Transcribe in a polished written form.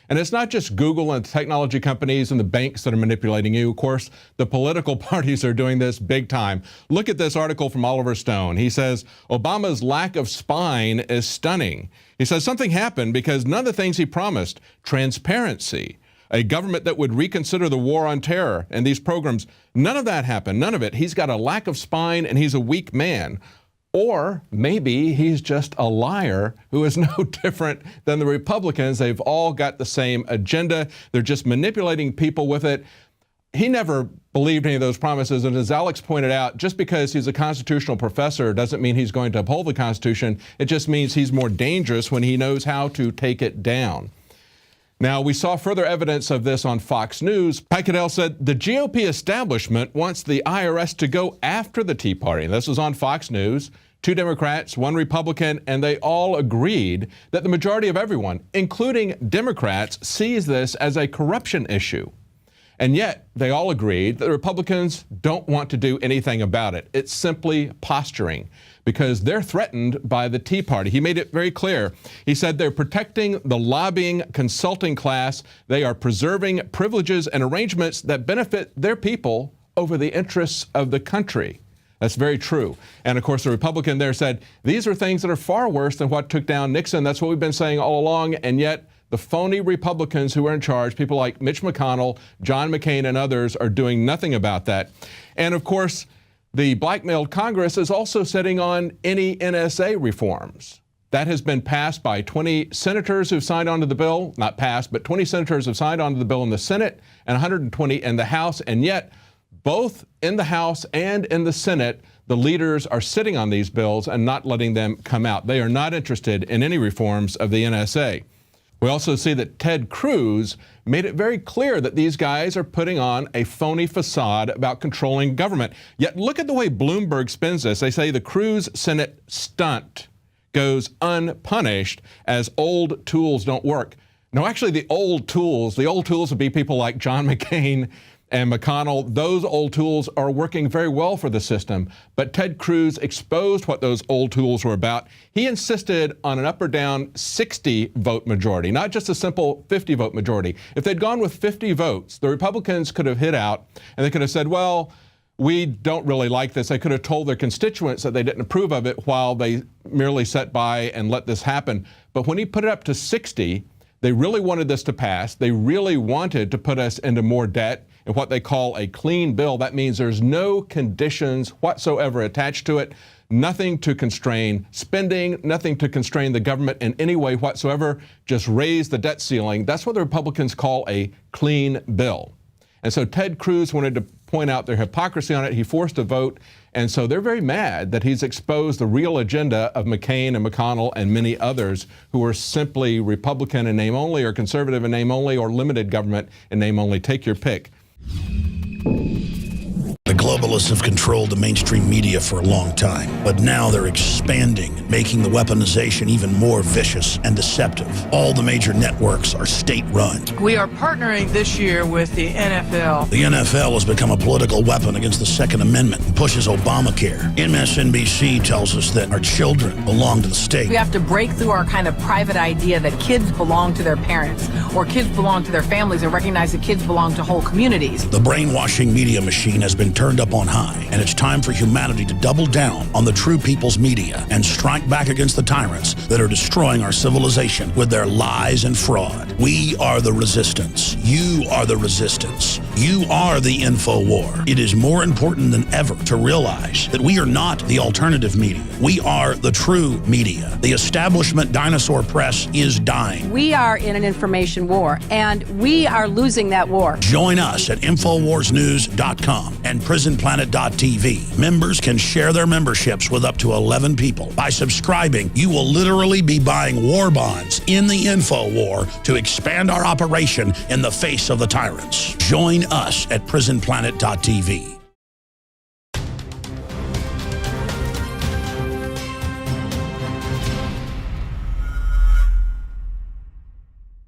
And it's not just Google and technology companies and the banks that are manipulating you. Of course, the political parties are doing this big time. Look at this article from Oliver Stone. He says, Obama's lack of spine is stunning. He says something happened because none of the things he promised, transparency, a government that would reconsider the war on terror and these programs, none of that happened, none of it. He's got a lack of spine and he's a weak man. Or maybe he's just a liar who is no different than the Republicans. They've all got the same agenda. They're just manipulating people with it. He never believed any of those promises. And as Alex pointed out, just because he's a constitutional professor doesn't mean he's going to uphold the Constitution. It just means he's more dangerous when he knows how to take it down. Now, we saw further evidence of this on Fox News. Pat Caddell said the GOP establishment wants the IRS to go after the Tea Party. This was on Fox News. 2 Democrats, 1 Republican, and they all agreed that the majority of everyone, including Democrats, sees this as a corruption issue. And yet, they all agreed that the Republicans don't want to do anything about it. It's simply posturing because they're threatened by the Tea Party. He made it very clear. He said they're protecting the lobbying consulting class. They are preserving privileges and arrangements that benefit their people over the interests of the country. That's very true. And of course, the Republican there said, these are things that are far worse than what took down Nixon. That's what we've been saying all along. And yet the phony Republicans who are in charge, people like Mitch McConnell, John McCain, and others are doing nothing about that. And of course, the blackmailed Congress is also sitting on any NSA reforms. That has been passed by 20 senators who've signed onto the bill. Not passed, but 20 senators have signed onto the bill in the Senate and 120 in the House. And yet, both in the House and in the Senate, the leaders are sitting on these bills and not letting them come out. They are not interested in any reforms of the NSA. We also see that Ted Cruz made it very clear that these guys are putting on a phony facade about controlling government. Yet look at the way Bloomberg spins this. They say the Cruz Senate stunt goes unpunished as old tools don't work. No, actually the old tools would be people like John McCain and McConnell. Those old tools are working very well for the system. But Ted Cruz exposed what those old tools were about. He insisted on an up or down 60 vote majority, not just a simple 50 vote majority. If they'd gone with 50 votes, the Republicans could have hit out and they could have said, well, we don't really like this. They could have told their constituents that they didn't approve of it while they merely sat by and let this happen. But when he put it up to 60, they really wanted this to pass. They really wanted to put us into more debt and what they call a clean bill. That means there's no conditions whatsoever attached to it, nothing to constrain spending, nothing to constrain the government in any way whatsoever, just raise the debt ceiling. That's what the Republicans call a clean bill. And so Ted Cruz wanted to point out their hypocrisy on it. He forced a vote. And so they're very mad that he's exposed the real agenda of McCain and McConnell and many others who are simply Republican in name only or conservative in name only or limited government in name only. Take your pick. The globalists have controlled the mainstream media for a long time, but now they're expanding, making the weaponization even more vicious and deceptive. All the major networks are state-run. We are partnering this year with the NFL. The NFL has become a political weapon against the Second Amendment and pushes Obamacare. MSNBC tells us that our children belong to the state. We have to break through our kind of private idea that kids belong to their parents or kids belong to their families and recognize that kids belong to whole communities. The brainwashing media machine has been turned up on high, and it's time for humanity to double down on the true people's media and strike back against the tyrants that are destroying our civilization with their lies and fraud. We are the resistance. You are the resistance. You are the InfoWar. It is more important than ever to realize that we are not the alternative media. We are the true media. The establishment dinosaur press is dying. We are in an information war, and we are losing that war. Join us at InfoWarsNews.com and PrisonPlanet.tv. Members can share their memberships with up to 11 people. By subscribing, you will literally be buying war bonds in the info war to expand our operation in the face of the tyrants. Join us at PrisonPlanet.tv.